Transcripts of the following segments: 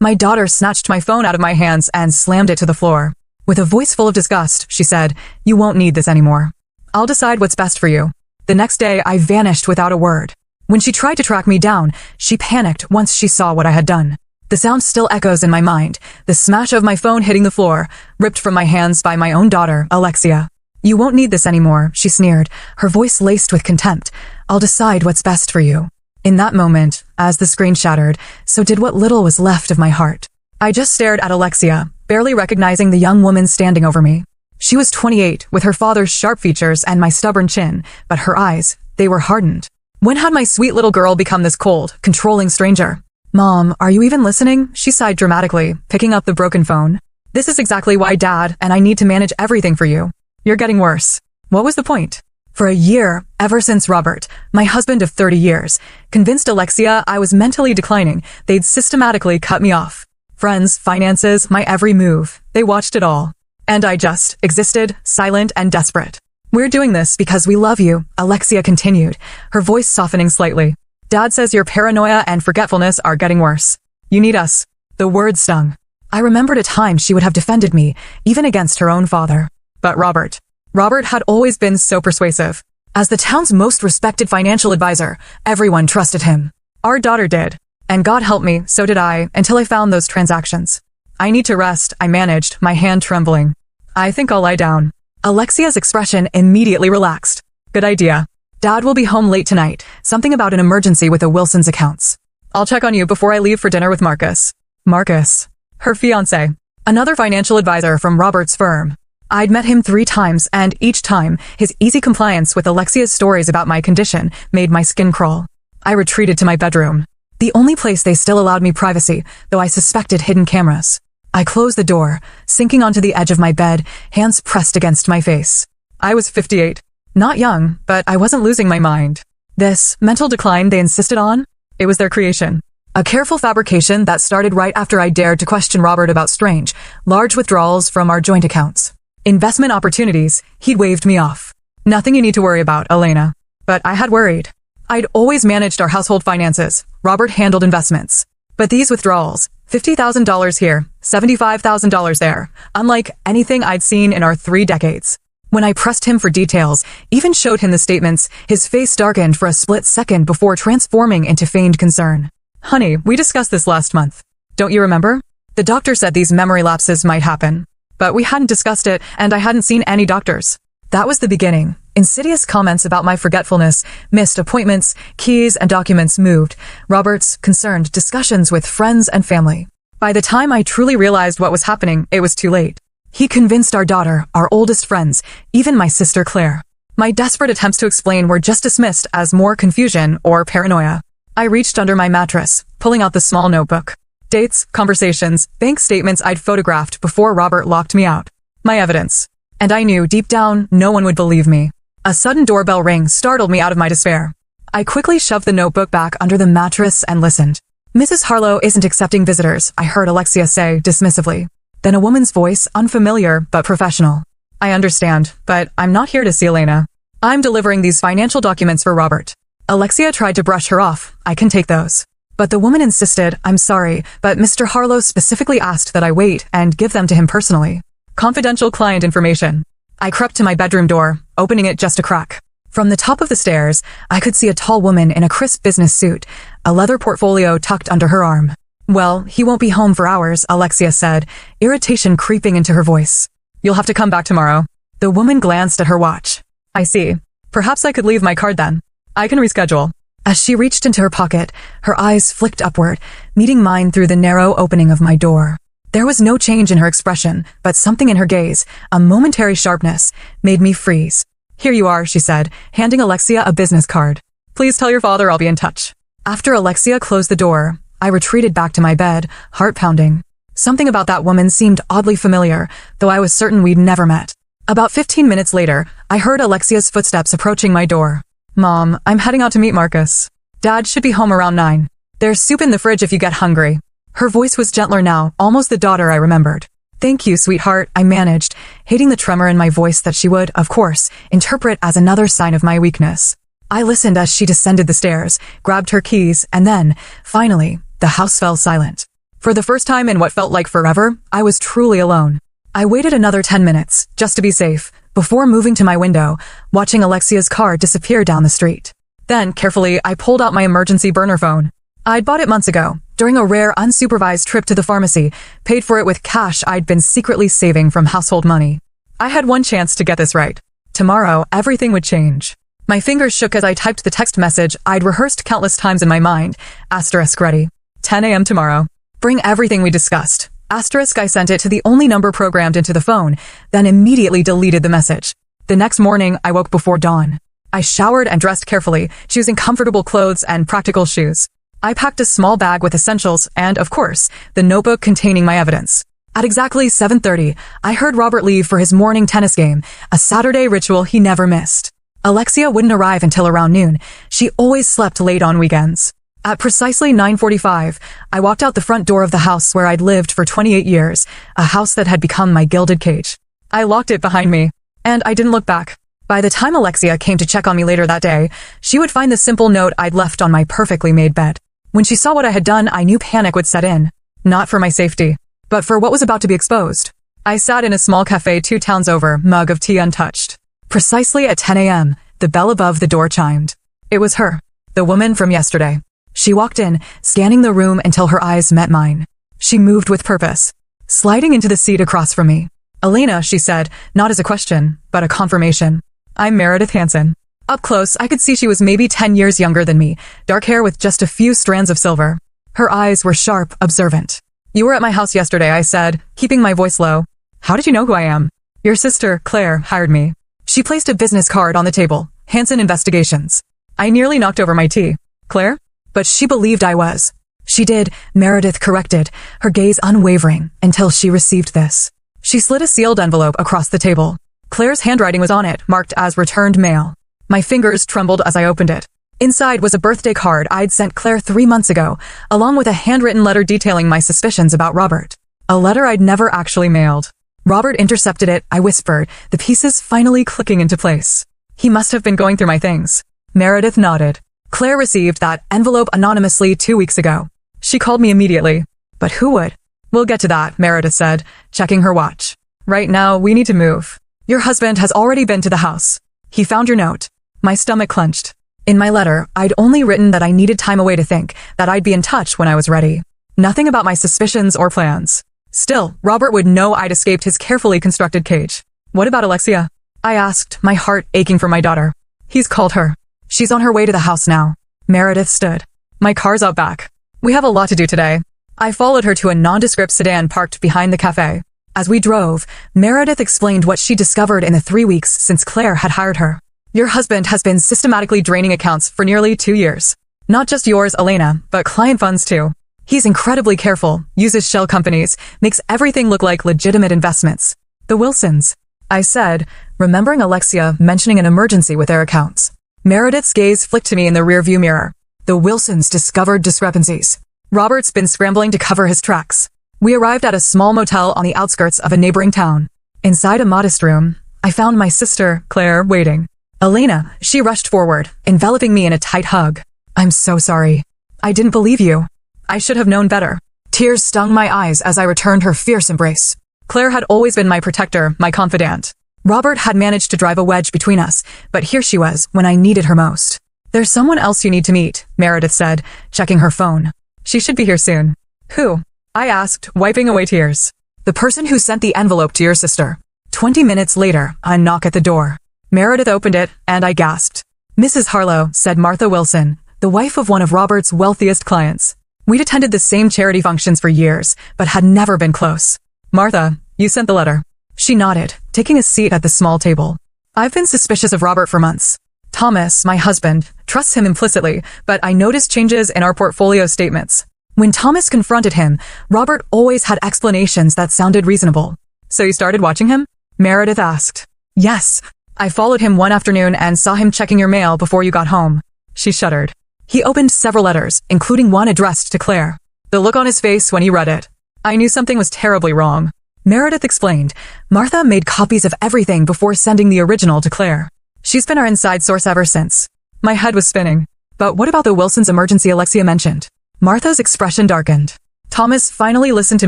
My daughter snatched my phone out of my hands and slammed it to the floor. With a voice full of disgust, she said, "You won't need this anymore. I'll decide what's best for you." The next day, I vanished without a word. When she tried to track me down, she panicked once she saw what I had done. The sound still echoes in my mind, the smash of my phone hitting the floor, ripped from my hands by my own daughter, Alexia. "You won't need this anymore," she sneered, her voice laced with contempt. "I'll decide what's best for you." In that moment, as the screen shattered, so did what little was left of my heart. I just stared at Alexia, barely recognizing the young woman standing over me. She was 28, with her father's sharp features and my stubborn chin, but her eyes, they were hardened. When had my sweet little girl become this cold, controlling stranger? "Mom, are you even listening?" she sighed dramatically, picking up the broken phone. "This is exactly why, Dad, and I need to manage everything for you. You're getting worse." What was the point? For a year, ever since Robert, my husband of 30 years, convinced Alexia I was mentally declining, they'd systematically cut me off. Friends, finances, my every move, they watched it all. And I just existed, silent and desperate. "We're doing this because we love you," Alexia continued, her voice softening slightly. "Dad says your paranoia and forgetfulness are getting worse. You need us." The word stung. I remembered a time she would have defended me, even against her own father. But Robert had always been so persuasive. As the town's most respected financial advisor, everyone trusted him. Our daughter did. And God help me, so did I, until I found those transactions. "I need to rest," I managed, my hand trembling. "I think I'll lie down." Alexia's expression immediately relaxed. "Good idea. Dad will be home late tonight, something about an emergency with the Wilson's accounts. I'll check on you before I leave for dinner with Marcus." Marcus. Her fiancé. Another financial advisor from Robert's firm. I'd met him 3 times, and each time, his easy compliance with Alexia's stories about my condition made my skin crawl. I retreated to my bedroom. The only place they still allowed me privacy, though I suspected hidden cameras. I closed the door, sinking onto the edge of my bed, hands pressed against my face. I was 58. Not young, but I wasn't losing my mind. This mental decline they insisted on? It was their creation. A careful fabrication that started right after I dared to question Robert about strange, large withdrawals from our joint accounts. Investment opportunities, he'd waved me off. "Nothing you need to worry about, Elena." But I had worried. I'd always managed our household finances. Robert handled investments. But these withdrawals, $50,000 here, $75,000 there, unlike anything I'd seen in our 3 decades. When I pressed him for details, even showed him the statements, his face darkened for a split second before transforming into feigned concern. "Honey, we discussed this last month. Don't you remember? The doctor said these memory lapses might happen. But we hadn't discussed it, and I hadn't seen any doctors." That was the beginning. Insidious comments about my forgetfulness, missed appointments, keys and documents moved, Robert's concerned discussions with friends and family. By the time I truly realized what was happening, it was too late. He convinced our daughter, our oldest friends, even my sister Claire. My desperate attempts to explain were just dismissed as more confusion or paranoia. I reached under my mattress, pulling out the small notebook. Dates, conversations, bank statements I'd photographed before Robert locked me out. My evidence. And I knew, deep down, no one would believe me. A sudden doorbell ring startled me out of my despair. I quickly shoved the notebook back under the mattress and listened. "Mrs. Harlow isn't accepting visitors," I heard Alexia say dismissively. Then a woman's voice, unfamiliar but professional. "I understand, but I'm not here to see Elena. I'm delivering these financial documents for Robert." Alexia tried to brush her off. "I can take those." But the woman insisted, "I'm sorry, but Mr. Harlow specifically asked that I wait and give them to him personally. Confidential client information." I crept to my bedroom door, opening it just a crack. From the top of the stairs, I could see a tall woman in a crisp business suit, a leather portfolio tucked under her arm. "Well, he won't be home for hours," Alexia said, irritation creeping into her voice. "You'll have to come back tomorrow." The woman glanced at her watch. "I see. Perhaps I could leave my card then. I can reschedule." As she reached into her pocket, her eyes flicked upward, meeting mine through the narrow opening of my door. There was no change in her expression, but something in her gaze, a momentary sharpness, made me freeze. "Here you are," she said, handing Alexia a business card. "Please tell your father I'll be in touch." After Alexia closed the door, I retreated back to my bed, heart pounding. Something about that woman seemed oddly familiar, though I was certain we'd never met. About 15 minutes later, I heard Alexia's footsteps approaching my door. "Mom, I'm heading out to meet Marcus. Dad should be home around 9. There's soup in the fridge if you get hungry." Her voice was gentler now, almost the daughter I remembered. "Thank you, sweetheart," I managed, hating the tremor in my voice that she would, of course, interpret as another sign of my weakness. I listened as she descended the stairs, grabbed her keys, and then, finally, the house fell silent. For the first time in what felt like forever, I was truly alone. I waited another 10 minutes, just to be safe, before moving to my window, watching Alexia's car disappear down the street. Then, carefully, I pulled out my emergency burner phone. I'd bought it months ago, during a rare unsupervised trip to the pharmacy, paid for it with cash I'd been secretly saving from household money. I had one chance to get this right. Tomorrow, everything would change. My fingers shook as I typed the text message I'd rehearsed countless times in my mind. Asterisk ready. 10 a.m. tomorrow. Bring everything we discussed. Asterisk I sent it to the only number programmed into the phone, then immediately deleted the message. The next morning, I woke before dawn. I showered and dressed carefully, choosing comfortable clothes and practical shoes. I packed a small bag with essentials and, of course, the notebook containing my evidence. At exactly 7:30, I heard Robert leave for his morning tennis game, a Saturday ritual he never missed. Alexia wouldn't arrive until around noon. She always slept late on weekends. At precisely 9:45, I walked out the front door of the house where I'd lived for 28 years, a house that had become my gilded cage. I locked it behind me, and I didn't look back. By the time Alexia came to check on me later that day, she would find the simple note I'd left on my perfectly made bed. When she saw what I had done, I knew panic would set in. Not for my safety, but for what was about to be exposed. I sat in a small cafe 2 towns over, mug of tea untouched. Precisely at 10 a.m., the bell above the door chimed. It was her, the woman from yesterday. She walked in, scanning the room until her eyes met mine. She moved with purpose, sliding into the seat across from me. Elena, she said, not as a question, but a confirmation. I'm Meredith Hansen. Up close, I could see she was maybe 10 years younger than me, dark hair with just a few strands of silver. Her eyes were sharp, observant. You were at my house yesterday, I said, keeping my voice low. How did you know who I am? Your sister, Claire, hired me. She placed a business card on the table. Hansen Investigations. I nearly knocked over my tea. Claire? But she believed I was. She did, Meredith corrected, her gaze unwavering, until she received this. She slid a sealed envelope across the table. Claire's handwriting was on it, marked as returned mail. My fingers trembled as I opened it. Inside was a birthday card I'd sent Claire 3 months ago, along with a handwritten letter detailing my suspicions about Robert. A letter I'd never actually mailed. Robert intercepted it, I whispered, the pieces finally clicking into place. He must have been going through my things. Meredith nodded. Claire received that envelope anonymously 2 weeks ago. She called me immediately. But who would? We'll get to that, Meredith said, checking her watch. Right now, we need to move. Your husband has already been to the house. He found your note. My stomach clenched. In my letter, I'd only written that I needed time away to think, that I'd be in touch when I was ready. Nothing about my suspicions or plans. Still, Robert would know I'd escaped his carefully constructed cage. What about Alexia? I asked, my heart aching for my daughter. He's called her. She's on her way to the house now. Meredith stood. My car's out back. We have a lot to do today. I followed her to a nondescript sedan parked behind the cafe. As we drove, Meredith explained what she discovered in the 3 weeks since Claire had hired her. Your husband has been systematically draining accounts for nearly 2 years. Not just yours, Elena, but client funds too. He's incredibly careful, uses shell companies, makes everything look like legitimate investments. The Wilsons, I said, remembering Alexia mentioning an emergency with their accounts. Meredith's gaze flicked to me in the rearview mirror. The Wilsons discovered discrepancies. Robert's been scrambling to cover his tracks. We arrived at a small motel on the outskirts of a neighboring town. Inside a modest room, I found my sister, Claire, waiting. Elena, she rushed forward, enveloping me in a tight hug. I'm so sorry. I didn't believe you. I should have known better. Tears stung my eyes as I returned her fierce embrace. Claire had always been my protector, my confidant. Robert had managed to drive a wedge between us, but here she was when I needed her most. There's someone else you need to meet, Meredith said, checking her phone. She should be here soon. Who? I asked, wiping away tears. The person who sent the envelope to your sister. 20 minutes later, a knock at the door. Meredith opened it, and I gasped. Mrs. Harlow, said Martha Wilson, the wife of one of Robert's wealthiest clients. We'd attended the same charity functions for years, but had never been close. Martha, you sent the letter. She nodded, taking a seat at the small table. I've been suspicious of Robert for months. Thomas, my husband, trusts him implicitly, but I noticed changes in our portfolio statements. When Thomas confronted him, Robert always had explanations that sounded reasonable. So you started watching him? Meredith asked. Yes. I followed him one afternoon and saw him checking your mail before you got home. She shuddered. He opened several letters, including one addressed to Claire. The look on his face when he read it. I knew something was terribly wrong. Meredith explained. Martha made copies of everything before sending the original to Claire. She's been our inside source ever since. My head was spinning. But what about the Wilsons' emergency Alexia mentioned? Martha's expression darkened. Thomas finally listened to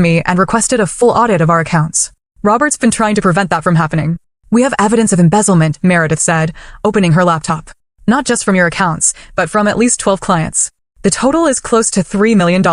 me and requested a full audit of our accounts. Robert's been trying to prevent that from happening. We have evidence of embezzlement, Meredith said, opening her laptop. Not just from your accounts, but from at least 12 clients. The total is close to $3 million.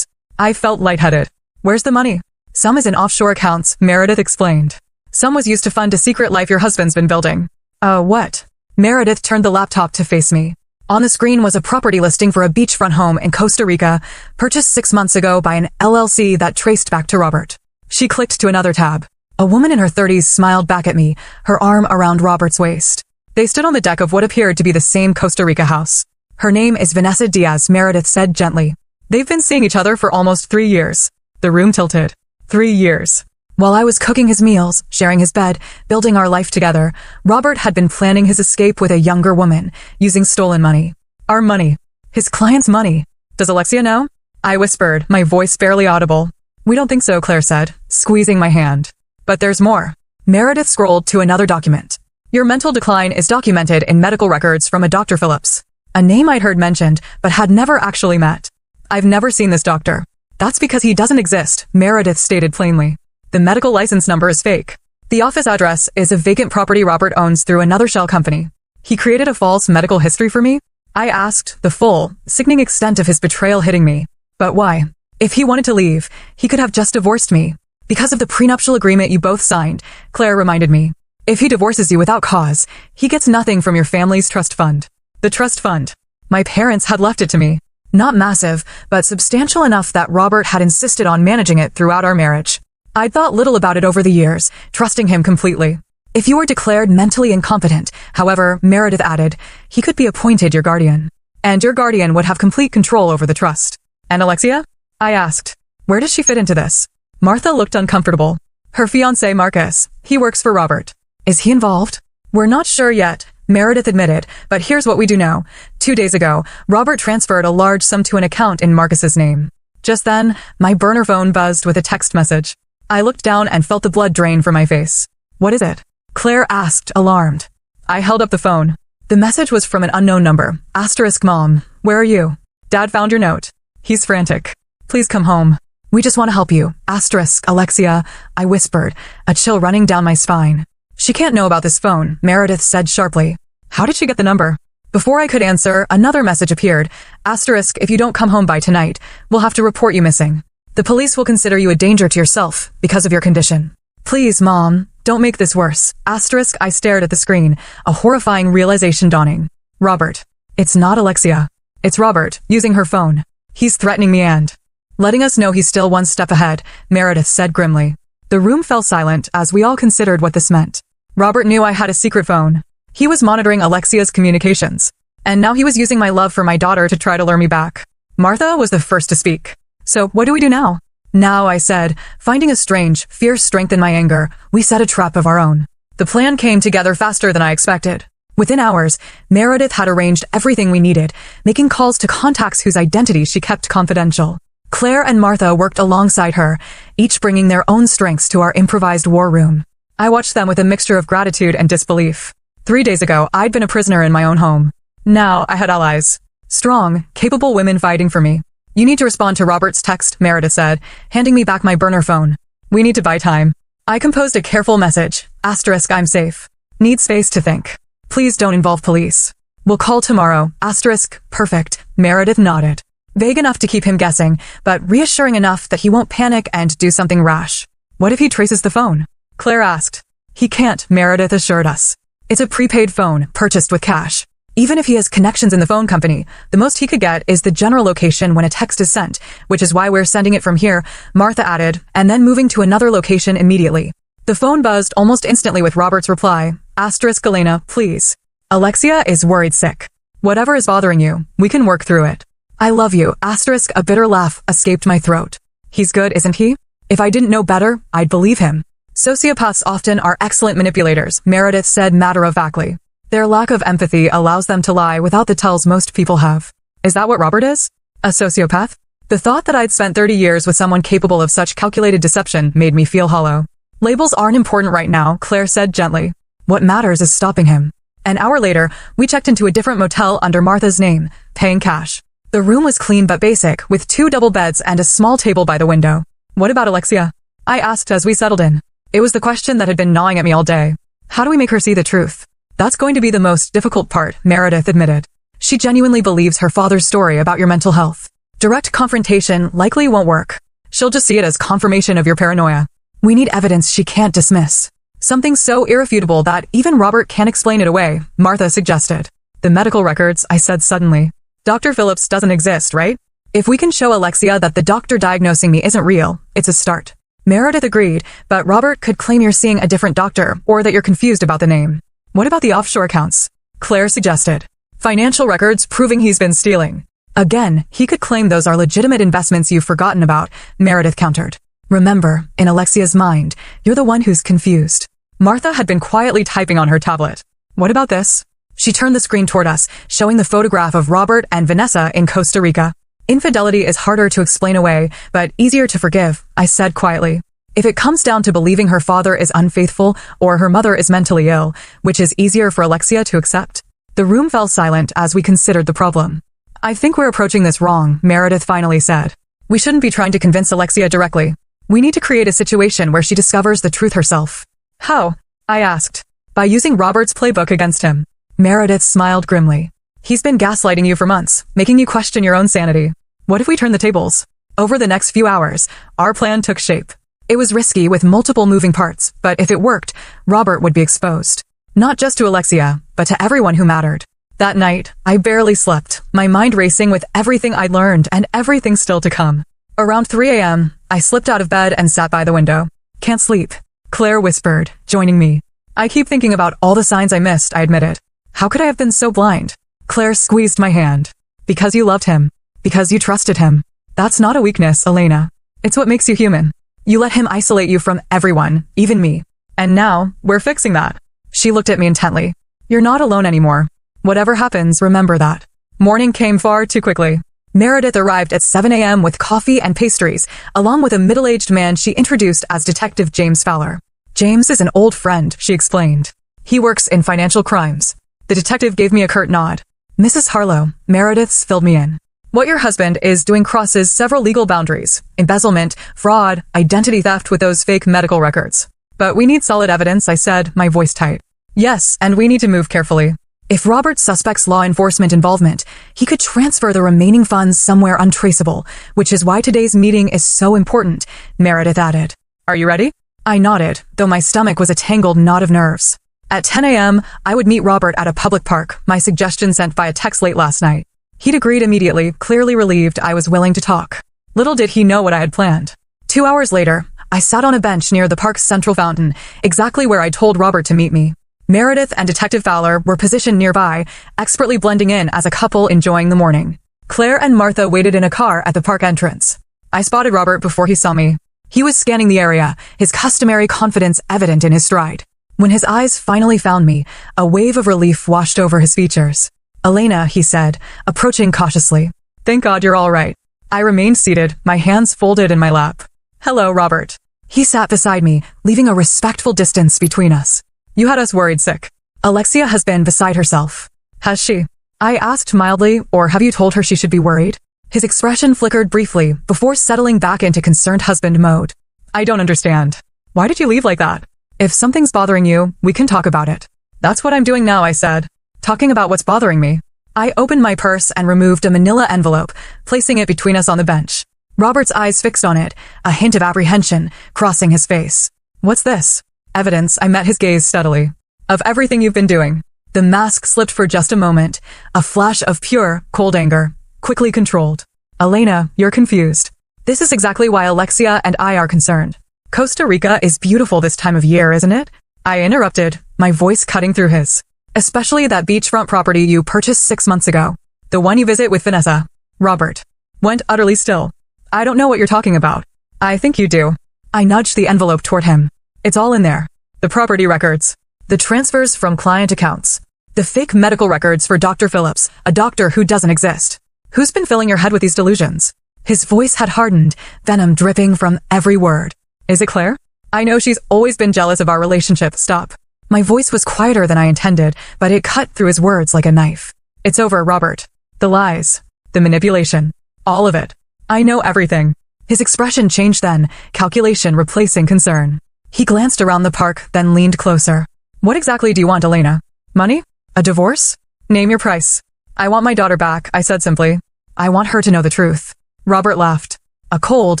I felt lightheaded. Where's the money? Some is in offshore accounts, Meredith explained. Some was used to fund a secret life your husband's been building. What? Meredith turned the laptop to face me. On the screen was a property listing for a beachfront home in Costa Rica, purchased 6 months ago by an LLC that traced back to Robert. She clicked to another tab. A woman in her 30s smiled back at me, her arm around Robert's waist. They stood on the deck of what appeared to be the same Costa Rica house. Her name is Vanessa Diaz, Meredith said gently. They've been seeing each other for almost 3 years. The room tilted. 3 years. While I was cooking his meals, sharing his bed, building our life together, Robert had been planning his escape with a younger woman, using stolen money. Our money. His client's money. Does Alexia know? I whispered, my voice barely audible. We don't think so, Claire said, squeezing my hand. But there's more. Meredith scrolled to another document. Your mental decline is documented in medical records from a Dr. Phillips. A name I'd heard mentioned, but had never actually met. I've never seen this doctor. That's because he doesn't exist, Meredith stated plainly. The medical license number is fake. The office address is a vacant property Robert owns through another shell company. He created a false medical history for me? I asked, the full, sickening extent of his betrayal hitting me. But why? If he wanted to leave, he could have just divorced me. Because of the prenuptial agreement you both signed, Claire reminded me. If he divorces you without cause, he gets nothing from your family's trust fund. The trust fund. My parents had left it to me. Not massive, but substantial enough that Robert had insisted on managing it throughout our marriage. I'd thought little about it over the years, trusting him completely. If you were declared mentally incompetent, however, Meredith added, he could be appointed your guardian. And your guardian would have complete control over the trust. And Alexia? I asked. Where does she fit into this? Martha looked uncomfortable. Her fiancé, Marcus. He works for Robert. Is he involved? We're not sure yet, Meredith admitted, but here's what we do know. 2 days ago, Robert transferred a large sum to an account in Marcus's name. Just then, my burner phone buzzed with a text message. I looked down and felt the blood drain from my face. What is it? Claire asked, alarmed. I held up the phone. The message was from an unknown number. * Mom, where are you? Dad found your note. He's frantic. Please come home. We just want to help you. * Alexia, I whispered, a chill running down my spine. She can't know about this phone, Meredith said sharply. How did she get the number? Before I could answer, another message appeared. * If you don't come home by tonight, we'll have to report you missing. The police will consider you a danger to yourself because of your condition. Please, Mom, don't make this worse. * I stared at the screen, a horrifying realization dawning. Robert. It's not Alexia. It's Robert, using her phone. He's threatening me and letting us know he's still one step ahead, Meredith said grimly. The room fell silent as we all considered what this meant. Robert knew I had a secret phone. He was monitoring Alexia's communications. And now he was using my love for my daughter to try to lure me back. Martha was the first to speak. So what do we do now? Now, I said, finding a strange, fierce strength in my anger, we set a trap of our own. The plan came together faster than I expected. Within hours, Meredith had arranged everything we needed, making calls to contacts whose identity she kept confidential. Claire and Martha worked alongside her, each bringing their own strengths to our improvised war room. I watched them with a mixture of gratitude and disbelief. 3 days ago, I'd been a prisoner in my own home. Now, I had allies. Strong, capable women fighting for me. You need to respond to Robert's text, Meredith said, handing me back my burner phone. We need to buy time. I composed a careful message. * I'm safe. Need space to think. Please don't involve police. We'll call tomorrow. * Perfect. Meredith nodded. Vague enough to keep him guessing, but reassuring enough that he won't panic and do something rash. What if he traces the phone? Claire asked. He can't, Meredith assured us. It's a prepaid phone, purchased with cash. Even if he has connections in the phone company, the most he could get is the general location when a text is sent, which is why we're sending it from here, Martha added, and then moving to another location immediately. The phone buzzed almost instantly with Robert's reply. * Elena, please. Alexia is worried sick. Whatever is bothering you, we can work through it. I love you. * A bitter laugh escaped my throat. He's good, isn't he? If I didn't know better, I'd believe him. Sociopaths often are excellent manipulators, Meredith said matter-of-factly. Their lack of empathy allows them to lie without the tells most people have. Is that what Robert is? A sociopath? The thought that I'd spent 30 years with someone capable of such calculated deception made me feel hollow. Labels aren't important right now, Claire said gently. What matters is stopping him. An hour later, we checked into a different motel under Martha's name, paying cash. The room was clean but basic, with 2 double beds and a small table by the window. What about Alexia? I asked as we settled in. It was the question that had been gnawing at me all day. How do we make her see the truth? That's going to be the most difficult part, Meredith admitted. She genuinely believes her father's story about your mental health. Direct confrontation likely won't work. She'll just see it as confirmation of your paranoia. We need evidence she can't dismiss. Something so irrefutable that even Robert can't explain it away, Martha suggested. The medical records, I said suddenly. Dr. Phillips doesn't exist, right? If we can show Alexia that the doctor diagnosing me isn't real, it's a start. Meredith agreed, but Robert could claim you're seeing a different doctor or that you're confused about the name. What about the offshore accounts? Claire suggested. Financial records proving he's been stealing. Again, he could claim those are legitimate investments you've forgotten about, Meredith countered. Remember, in Alexia's mind, you're the one who's confused. Martha had been quietly typing on her tablet. What about this? She turned the screen toward us, showing the photograph of Robert and Vanessa in Costa Rica. Infidelity is harder to explain away, but easier to forgive, I said quietly. If it comes down to believing her father is unfaithful or her mother is mentally ill, which is easier for Alexia to accept? The room fell silent as we considered the problem. I think we're approaching this wrong, Meredith finally said. We shouldn't be trying to convince Alexia directly. We need to create a situation where she discovers the truth herself. How? I asked. By using Robert's playbook against him. Meredith smiled grimly. He's been gaslighting you for months, making you question your own sanity. What if we turn the tables? Over the next few hours, our plan took shape. It was risky with multiple moving parts, but if it worked, Robert would be exposed. Not just to Alexia, but to everyone who mattered. That night, I barely slept, my mind racing with everything I'd learned and everything still to come. Around 3 a.m., I slipped out of bed and sat by the window. Can't sleep, Claire whispered, joining me. I keep thinking about all the signs I missed, I admitted. How could I have been so blind? Claire squeezed my hand. Because you loved him. Because you trusted him. That's not a weakness, Elena. It's what makes you human. You let him isolate you from everyone, even me. And now, we're fixing that. She looked at me intently. You're not alone anymore. Whatever happens, remember that. Morning came far too quickly. Meredith arrived at 7 a.m. with coffee and pastries, along with a middle-aged man she introduced as Detective James Fowler. James is an old friend, she explained. He works in financial crimes. The detective gave me a curt nod. Mrs. Harlow, Meredith's filled me in. What your husband is doing crosses several legal boundaries. Embezzlement, fraud, identity theft with those fake medical records. But we need solid evidence, I said, my voice tight. Yes, and we need to move carefully. If Robert suspects law enforcement involvement, he could transfer the remaining funds somewhere untraceable, which is why today's meeting is so important, Meredith added. Are you ready? I nodded, though my stomach was a tangled knot of nerves. At 10 a.m., I would meet Robert at a public park, my suggestion sent by a text late last night. He'd agreed immediately, clearly relieved I was willing to talk. Little did he know what I had planned. 2 hours later, I sat on a bench near the park's central fountain, exactly where I told Robert to meet me. Meredith and Detective Fowler were positioned nearby, expertly blending in as a couple enjoying the morning. Claire and Martha waited in a car at the park entrance. I spotted Robert before he saw me. He was scanning the area, his customary confidence evident in his stride. When his eyes finally found me, a wave of relief washed over his features. Elena, he said, approaching cautiously. Thank God you're all right. I remained seated, my hands folded in my lap. Hello, Robert. He sat beside me, leaving a respectful distance between us. You had us worried sick. Alexia has been beside herself. Has she? I asked mildly, or have you told her she should be worried? His expression flickered briefly before settling back into concerned husband mode. I don't understand. Why did you leave like that? If something's bothering you, we can talk about it. That's what I'm doing now, I said. Talking about what's bothering me. I opened my purse and removed a manila envelope, placing it between us on the bench. Robert's eyes fixed on it, a hint of apprehension crossing his face. What's this? Evidence, I met his gaze steadily. Of everything you've been doing. The mask slipped for just a moment, a flash of pure, cold anger, quickly controlled. Elena, you're confused. This is exactly why Alexia and I are concerned. Costa Rica is beautiful this time of year, isn't it? I interrupted, my voice cutting through his. Especially that beachfront property you purchased 6 months ago. The one you visit with Vanessa. Robert went utterly still. I don't know what you're talking about. I think you do. I nudged the envelope toward him. It's all in there. The property records. The transfers from client accounts. The fake medical records for Dr. Phillips, a doctor who doesn't exist. Who's been filling your head with these delusions? His voice had hardened, venom dripping from every word. Is it Claire? I know she's always been jealous of our relationship. Stop. My voice was quieter than I intended, but it cut through his words like a knife. It's over, Robert. The lies. The manipulation. All of it. I know everything. His expression changed then, calculation replacing concern. He glanced around the park, then leaned closer. What exactly do you want, Elena? Money? A divorce? Name your price. I want my daughter back, I said simply. I want her to know the truth. Robert laughed. A cold,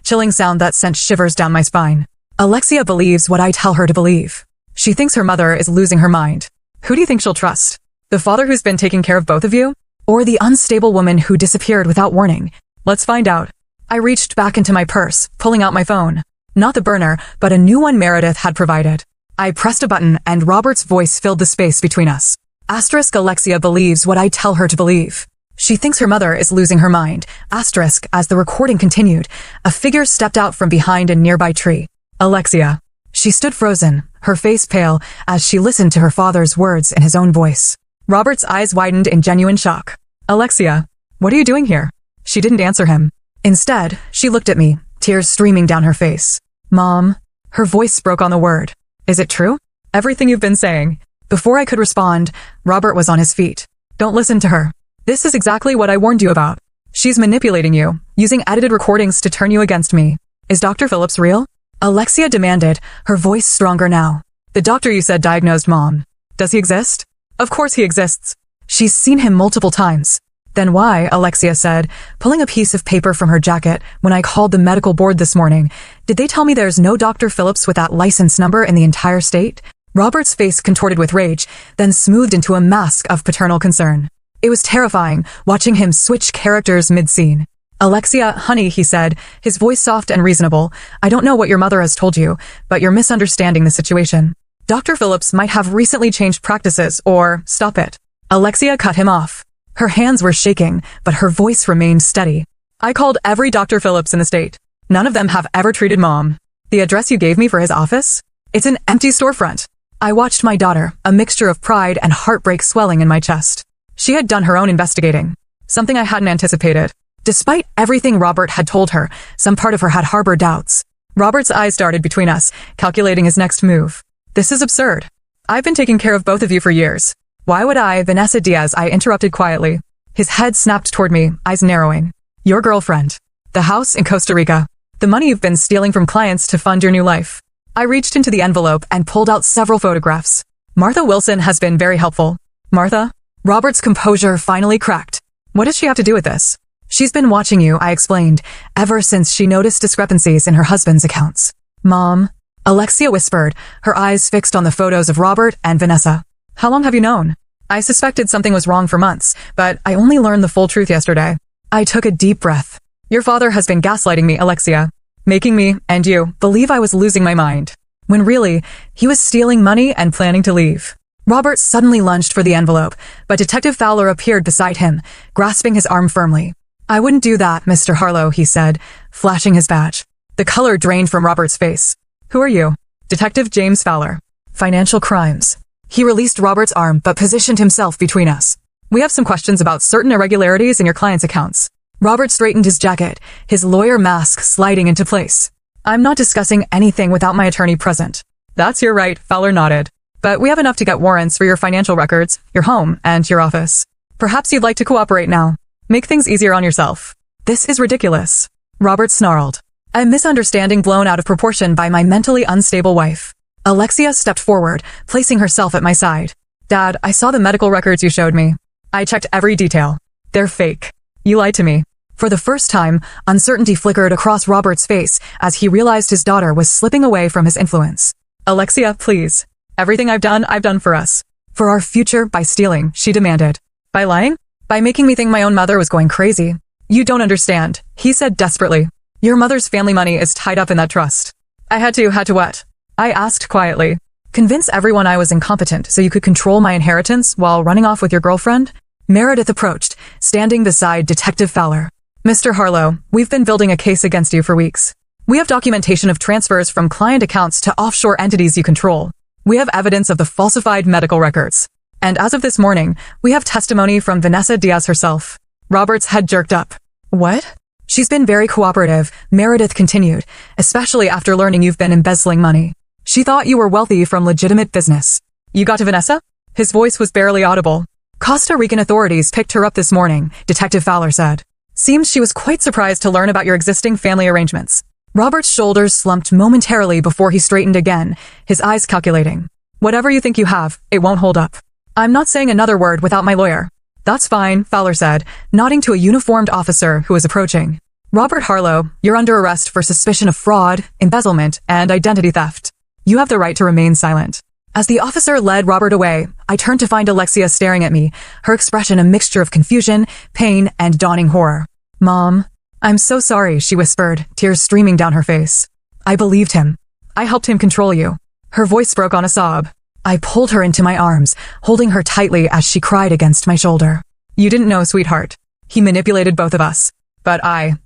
chilling sound that sent shivers down my spine. Alexia believes what I tell her to believe. She thinks her mother is losing her mind. Who do you think she'll trust? The father who's been taking care of both of you? Or the unstable woman who disappeared without warning? Let's find out. I reached back into my purse, pulling out my phone. Not the burner, but a new one Meredith had provided. I pressed a button and Robert's voice filled the space between us. Asterisk Alexia believes what I tell her to believe. She thinks her mother is losing her mind. Asterisk, as the recording continued, a figure stepped out from behind a nearby tree. Alexia. She stood frozen, her face pale, as she listened to her father's words in his own voice. Robert's eyes widened in genuine shock. Alexia, what are you doing here? She didn't answer him. Instead, she looked at me, tears streaming down her face. Mom. Her voice broke on the word. Is it true? Everything you've been saying. Before I could respond, Robert was on his feet. Don't listen to her. This is exactly what I warned you about. She's manipulating you, using edited recordings to turn you against me. Is Dr. Phillips real? Alexia demanded, her voice stronger now. The doctor you said diagnosed Mom. Does he exist? Of course he exists. She's seen him multiple times. Then why, Alexia said, pulling a piece of paper from her jacket, when I called the medical board this morning, did they tell me there's no Dr. Phillips with that license number in the entire state? Robert's face contorted with rage, then smoothed into a mask of paternal concern. It was terrifying, watching him switch characters mid-scene. Alexia, honey, he said, his voice soft and reasonable, I don't know what your mother has told you, but you're misunderstanding the situation. Dr. Phillips might have recently changed practices, or stop it. Alexia cut him off. Her hands were shaking, but her voice remained steady. I called every Dr. Phillips in the state. None of them have ever treated Mom. The address you gave me for his office? It's an empty storefront. I watched my daughter, a mixture of pride and heartbreak swelling in my chest. She had done her own investigating. Something I hadn't anticipated. Despite everything Robert had told her, some part of her had harbored doubts. Robert's eyes darted between us, calculating his next move. This is absurd. I've been taking care of both of you for years. Why would I, Vanessa Diaz, I interrupted quietly. His head snapped toward me, eyes narrowing. Your girlfriend. The house in Costa Rica. The money you've been stealing from clients to fund your new life. I reached into the envelope and pulled out several photographs. Martha Wilson has been very helpful. Martha? Robert's composure finally cracked. What does she have to do with this? She's been watching you, I explained, ever since she noticed discrepancies in her husband's accounts. Mom? Alexia whispered, her eyes fixed on the photos of Robert and Vanessa. How long have you known? I suspected something was wrong for months, but I only learned the full truth yesterday. I took a deep breath. Your father has been gaslighting me, Alexia, making me, and you, believe I was losing my mind, when really, he was stealing money and planning to leave. Robert suddenly lunged for the envelope, but Detective Fowler appeared beside him, grasping his arm firmly. I wouldn't do that, Mr. Harlow, he said, flashing his badge. The color drained from Robert's face. Who are you? Detective James Fowler. Financial crimes. He released Robert's arm but positioned himself between us. We have some questions about certain irregularities in your client's accounts. Robert straightened his jacket, his lawyer mask sliding into place. I'm not discussing anything without my attorney present. That's your right, Fowler nodded. But we have enough to get warrants for your financial records, your home, and your office. Perhaps you'd like to cooperate now. Make things easier on yourself. This is ridiculous. Robert snarled. A misunderstanding blown out of proportion by my mentally unstable wife. Alexia stepped forward, placing herself at my side. Dad, I saw the medical records you showed me. I checked every detail. They're fake. You lied to me. For the first time, uncertainty flickered across Robert's face as he realized his daughter was slipping away from his influence. Alexia, please. Everything I've done for us. For our future by stealing, she demanded. By lying? By making me think my own mother was going crazy. You don't understand, he said desperately. Your mother's family money is tied up in that trust. I had to what? I asked quietly. Convince everyone I was incompetent so you could control my inheritance while running off with your girlfriend? Meredith approached, standing beside Detective Fowler. Mr. Harlow, we've been building a case against you for weeks. We have documentation of transfers from client accounts to offshore entities you control. We have evidence of the falsified medical records. And as of this morning, we have testimony from Vanessa Diaz herself. Robert's head jerked up. What? She's been very cooperative, Meredith continued, especially after learning you've been embezzling money. She thought you were wealthy from legitimate business. You got to Vanessa? His voice was barely audible. Costa Rican authorities picked her up this morning, Detective Fowler said. Seems she was quite surprised to learn about your existing family arrangements. Robert's shoulders slumped momentarily before he straightened again, his eyes calculating. Whatever you think you have, it won't hold up. I'm not saying another word without my lawyer. That's fine, Fowler said, nodding to a uniformed officer who was approaching. Robert Harlow, you're under arrest for suspicion of fraud, embezzlement, and identity theft. You have the right to remain silent. As the officer led Robert away, I turned to find Alexia staring at me, her expression a mixture of confusion, pain, and dawning horror. Mom, I'm so sorry, she whispered, tears streaming down her face. I believed him. I helped him control you. Her voice broke on a sob. I pulled her into my arms, holding her tightly as she cried against my shoulder. You didn't know, sweetheart. He manipulated both of us. But I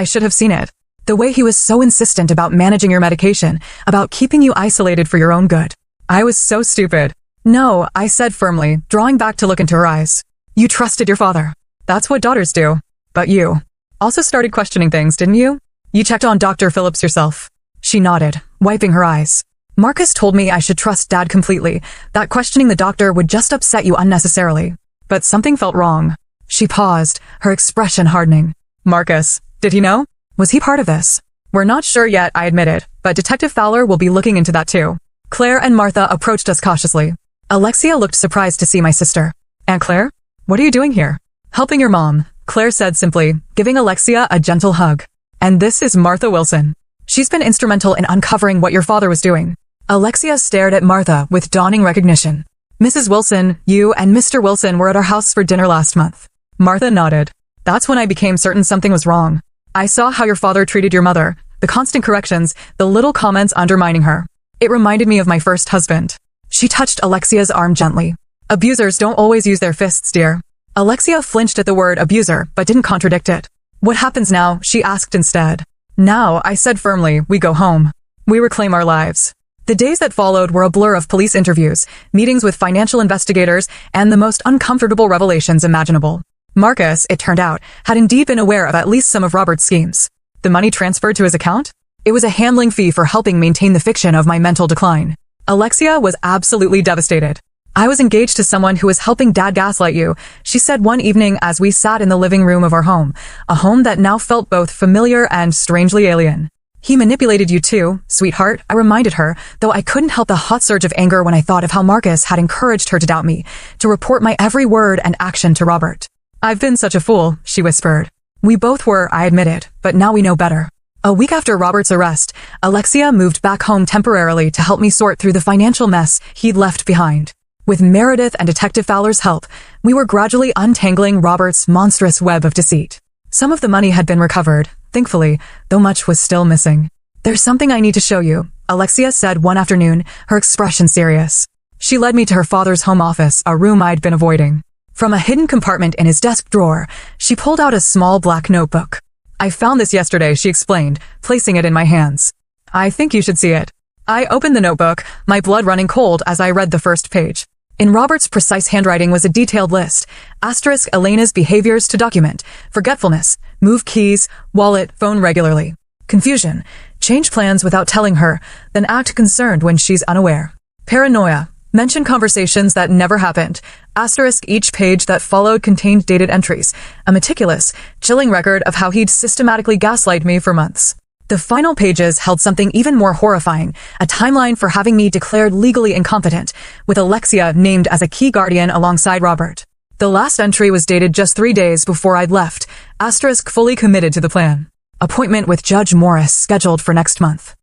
should have seen it. The way he was so insistent about managing your medication, about keeping you isolated for your own good. I was so stupid. No, I said firmly, drawing back to look into her eyes. You trusted your father. That's what daughters do. But you also started questioning things, didn't you? You checked on Dr. Phillips yourself. She nodded, wiping her eyes. Marcus told me I should trust Dad completely, that questioning the doctor would just upset you unnecessarily. But something felt wrong. She paused, her expression hardening. Marcus, did he know? Was he part of this? We're not sure yet, I admitted, but Detective Fowler will be looking into that too. Claire and Martha approached us cautiously. Alexia looked surprised to see my sister. Aunt Claire? What are you doing here? Helping your mom, Claire said simply, giving Alexia a gentle hug. And this is Martha Wilson. She's been instrumental in uncovering what your father was doing. Alexia stared at Martha with dawning recognition. Mrs. Wilson, you and Mr. Wilson were at our house for dinner last month. Martha nodded. That's when I became certain something was wrong. I saw how your father treated your mother, the constant corrections, the little comments undermining her. It reminded me of my first husband. She touched Alexia's arm gently. Abusers don't always use their fists, dear. Alexia flinched at the word abuser, but didn't contradict it. What happens now? She asked instead. Now, I said firmly, we go home. We reclaim our lives. The days that followed were a blur of police interviews, meetings with financial investigators, and the most uncomfortable revelations imaginable. Marcus, it turned out, had indeed been aware of at least some of Robert's schemes. The money transferred to his account? It was a handling fee for helping maintain the fiction of my mental decline. Alexia was absolutely devastated. I was engaged to someone who was helping Dad gaslight you, she said one evening as we sat in the living room of our home, a home that now felt both familiar and strangely alien. He manipulated you too, sweetheart, I reminded her, though I couldn't help the hot surge of anger when I thought of how Marcus had encouraged her to doubt me, to report my every word and action to Robert. I've been such a fool, she whispered. We both were, I admitted, but now we know better. A week after Robert's arrest, Alexia moved back home temporarily to help me sort through the financial mess he'd left behind. With Meredith and Detective Fowler's help, we were gradually untangling Robert's monstrous web of deceit. Some of the money had been recovered, thankfully, though much was still missing. There's something I need to show you, Alexia said one afternoon, her expression serious. She led me to her father's home office, a room I'd been avoiding. From a hidden compartment in his desk drawer, she pulled out a small black notebook. I found this yesterday, she explained, placing it in my hands. I think you should see it. I opened the notebook, my blood running cold as I read the first page. In Robert's precise handwriting was a detailed list. Asterisk Elena's behaviors to document. Forgetfulness. Move keys, wallet, phone regularly. Confusion. Change plans without telling her, then act concerned when she's unaware. Paranoia. Mention conversations that never happened. Asterisk each page that followed contained dated entries. A meticulous, chilling record of how he'd systematically gaslighted me for months. The final pages held something even more horrifying, a timeline for having me declared legally incompetent, with Alexia named as a key guardian alongside Robert. The last entry was dated just 3 days before I'd left, asterisk fully committed to the plan. Appointment with Judge Morris scheduled for next month.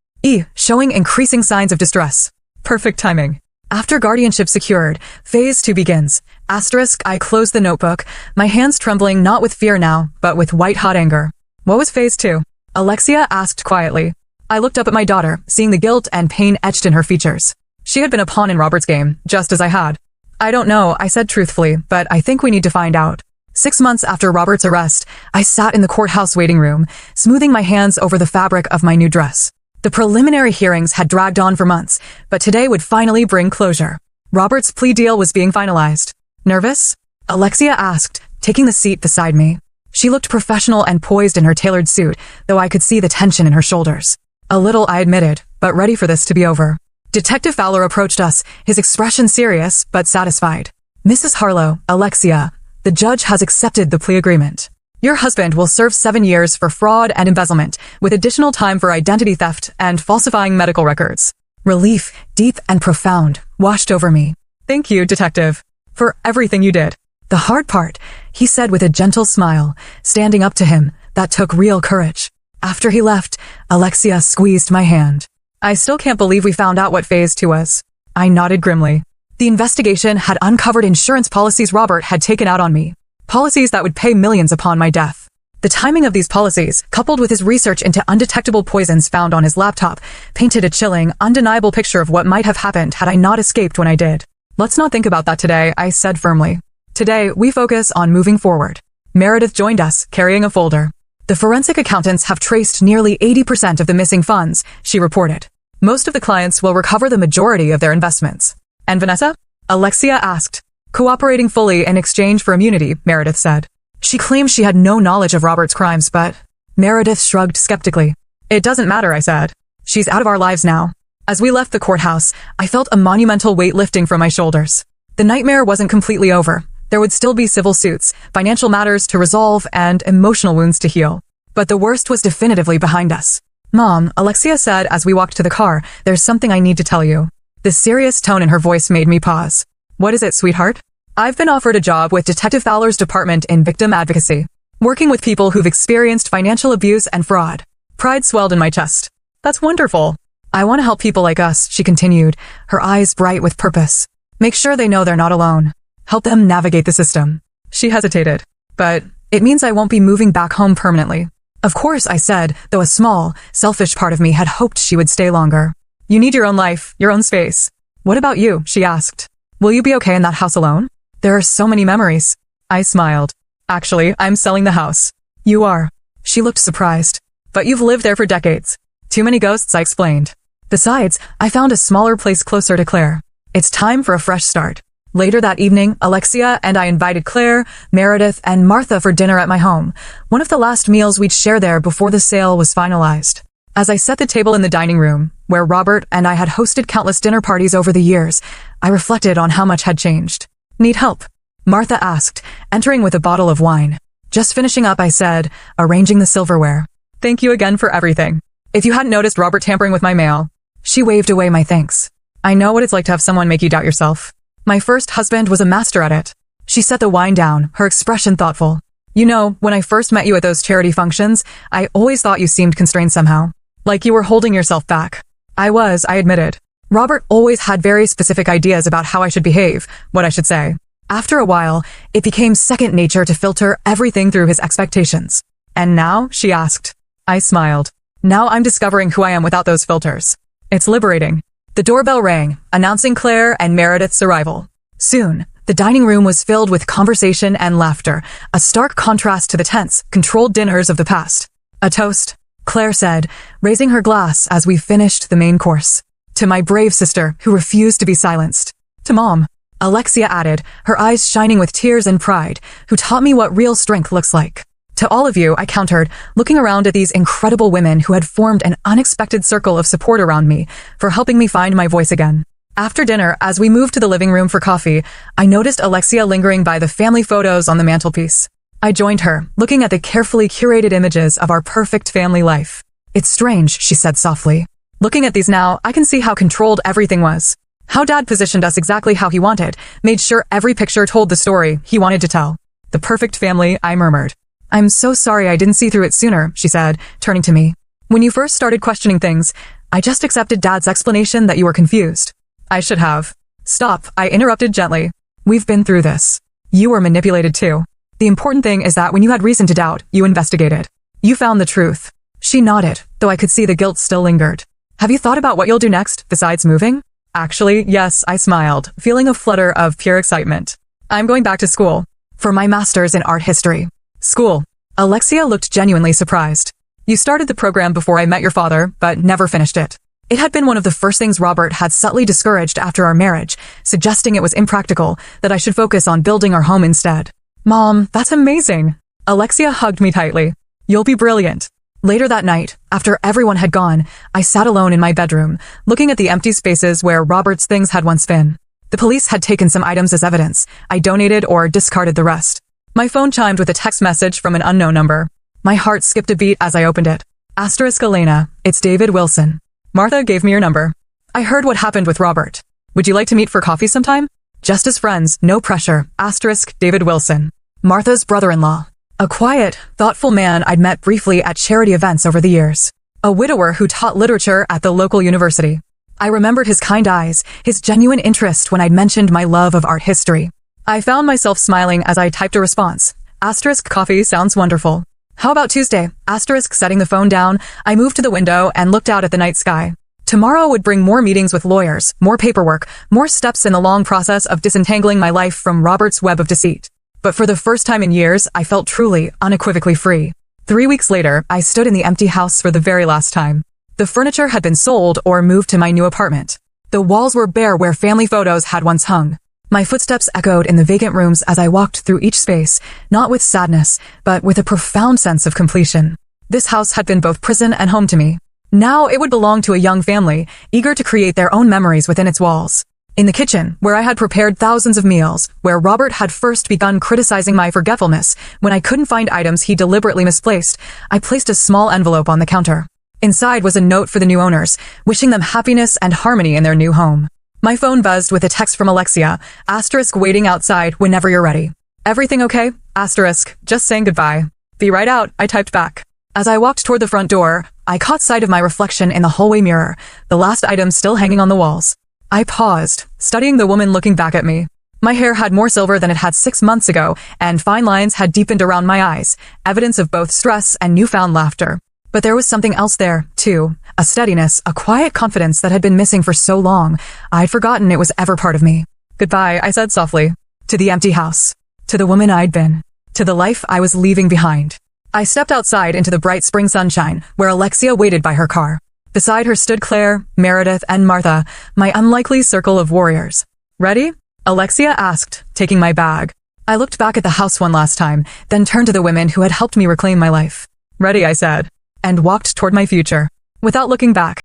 Showing increasing signs of distress. Perfect timing. After guardianship secured, phase 2 begins. Asterisk I closed the notebook, my hands trembling not with fear now, but with white-hot anger. What was phase 2? Alexia asked quietly. I looked up at my daughter, seeing the guilt and pain etched in her features. She had been a pawn in Robert's game, just as I had. I don't know, I said truthfully, but I think we need to find out. 6 months after Robert's arrest, I sat in the courthouse waiting room, smoothing my hands over the fabric of my new dress. The preliminary hearings had dragged on for months, but today would finally bring closure. Robert's plea deal was being finalized. Nervous? Alexia asked, taking the seat beside me. She looked professional and poised in her tailored suit, though I could see the tension in her shoulders. A little, I admitted, but ready for this to be over. Detective Fowler approached us, his expression serious, but satisfied. Mrs. Harlow, Alexia, the judge has accepted the plea agreement. Your husband will serve 7 years for fraud and embezzlement, with additional time for identity theft and falsifying medical records. Relief, deep and profound, washed over me. Thank you, detective, for everything you did. The hard part, he said with a gentle smile, standing up to him, that took real courage. After he left, Alexia squeezed my hand. I still can't believe we found out what phase 2 was. I nodded grimly. The investigation had uncovered insurance policies Robert had taken out on me. Policies that would pay millions upon my death. The timing of these policies, coupled with his research into undetectable poisons found on his laptop, painted a chilling, undeniable picture of what might have happened had I not escaped when I did. Let's not think about that today, I said firmly. Today, we focus on moving forward. Meredith joined us, carrying a folder. The forensic accountants have traced nearly 80% of the missing funds, she reported. Most of the clients will recover the majority of their investments. And Vanessa? Alexia asked. Cooperating fully in exchange for immunity, Meredith said. She claimed she had no knowledge of Robert's crimes, but Meredith shrugged skeptically. It doesn't matter, I said. She's out of our lives now. As we left the courthouse, I felt a monumental weight lifting from my shoulders. The nightmare wasn't completely over. There would still be civil suits, financial matters to resolve, and emotional wounds to heal. But the worst was definitively behind us. Mom, Alexia said as we walked to the car, there's something I need to tell you. The serious tone in her voice made me pause. What is it, sweetheart? I've been offered a job with Detective Fowler's department in victim advocacy, working with people who've experienced financial abuse and fraud. Pride swelled in my chest. That's wonderful. I want to help people like us, she continued, her eyes bright with purpose. Make sure they know they're not alone. Help them navigate the system. She hesitated. But it means I won't be moving back home permanently. Of course, I said, though a small, selfish part of me had hoped she would stay longer. You need your own life, your own space. What about you? She asked. Will you be okay in that house alone? There are so many memories. I smiled. Actually, I'm selling the house. You are. She looked surprised. But you've lived there for decades. Too many ghosts, I explained. Besides, I found a smaller place closer to Claire. It's time for a fresh start. Later that evening, Alexia and I invited Claire, Meredith, and Martha for dinner at my home, one of the last meals we'd share there before the sale was finalized. As I set the table in the dining room, where Robert and I had hosted countless dinner parties over the years, I reflected on how much had changed. Need help? Martha asked, entering with a bottle of wine. Just finishing up, I said, arranging the silverware. Thank you again for everything. If you hadn't noticed Robert tampering with my mail. She waved away my thanks. I know what it's like to have someone make you doubt yourself. My first husband was a master at it. She set the wine down, her expression thoughtful. You know, when I first met you at those charity functions, I always thought you seemed constrained somehow. Like you were holding yourself back. I was, I admitted. Robert always had very specific ideas about how I should behave, what I should say. After a while, it became second nature to filter everything through his expectations. And now, she asked. I smiled. Now I'm discovering who I am without those filters. It's liberating. The doorbell rang, announcing Claire and Meredith's arrival. Soon, the dining room was filled with conversation and laughter, a stark contrast to the tense, controlled dinners of the past. A toast, Claire said, raising her glass as we finished the main course. To my brave sister, who refused to be silenced. To Mom, Alexia added, her eyes shining with tears and pride, who taught me what real strength looks like. To all of you, I countered, looking around at these incredible women who had formed an unexpected circle of support around me, for helping me find my voice again. After dinner, as we moved to the living room for coffee, I noticed Alexia lingering by the family photos on the mantelpiece. I joined her, looking at the carefully curated images of our perfect family life. It's strange, she said softly. Looking at these now, I can see how controlled everything was. How Dad positioned us exactly how he wanted, made sure every picture told the story he wanted to tell. The perfect family, I murmured. I'm so sorry I didn't see through it sooner, she said, turning to me. When you first started questioning things, I just accepted Dad's explanation that you were confused. I should have. Stop, I interrupted gently. We've been through this. You were manipulated too. The important thing is that when you had reason to doubt, you investigated. You found the truth. She nodded, though I could see the guilt still lingered. Have you thought about what you'll do next, besides moving? Actually, yes, I smiled, feeling a flutter of pure excitement. I'm going back to school. For my master's in art history. School. Alexia looked genuinely surprised. You started the program before I met your father, but never finished it. It had been one of the first things Robert had subtly discouraged after our marriage, suggesting it was impractical, that I should focus on building our home instead. Mom, that's amazing. Alexia hugged me tightly. You'll be brilliant. Later that night, after everyone had gone, I sat alone in my bedroom, looking at the empty spaces where Robert's things had once been. The police had taken some items as evidence. I donated or discarded the rest. My phone chimed with a text message from an unknown number. My heart skipped a beat as I opened it. Asterisk Elena, it's David Wilson. Martha gave me your number. I heard what happened with Robert. Would you like to meet for coffee sometime? Just as friends, no pressure. Asterisk David Wilson. Martha's brother-in-law. A quiet, thoughtful man I'd met briefly at charity events over the years. A widower who taught literature at the local university. I remembered his kind eyes, his genuine interest when I'd mentioned my love of art history. I found myself smiling as I typed a response. Asterisk coffee sounds wonderful. How about Tuesday? Asterisk setting the phone down, I moved to the window and looked out at the night sky. Tomorrow would bring more meetings with lawyers, more paperwork, more steps in the long process of disentangling my life from Robert's web of deceit. But for the first time in years, I felt truly, unequivocally free. 3 weeks later, I stood in the empty house for the very last time. The furniture had been sold or moved to my new apartment. The walls were bare where family photos had once hung. My footsteps echoed in the vacant rooms as I walked through each space, not with sadness, but with a profound sense of completion. This house had been both prison and home to me. Now it would belong to a young family, eager to create their own memories within its walls. In the kitchen, where I had prepared thousands of meals, where Robert had first begun criticizing my forgetfulness, when I couldn't find items he deliberately misplaced, I placed a small envelope on the counter. Inside was a note for the new owners, wishing them happiness and harmony in their new home. My phone buzzed with a text from Alexia, asterisk waiting outside whenever you're ready. Everything okay? Asterisk, just saying goodbye. Be right out, I typed back. As I walked toward the front door, I caught sight of my reflection in the hallway mirror, the last item still hanging on the walls. I paused, studying the woman looking back at me. My hair had more silver than it had 6 months ago, and fine lines had deepened around my eyes, evidence of both stress and newfound laughter. But there was something else there, too. A steadiness, a quiet confidence that had been missing for so long. I'd forgotten it was ever part of me. Goodbye, I said softly. To the empty house. To the woman I'd been. To the life I was leaving behind. I stepped outside into the bright spring sunshine, where Alexia waited by her car. Beside her stood Claire, Meredith, and Martha, my unlikely circle of warriors. Ready? Alexia asked, taking my bag. I looked back at the house one last time, then turned to the women who had helped me reclaim my life. Ready, I said, and walked toward my future, without looking back.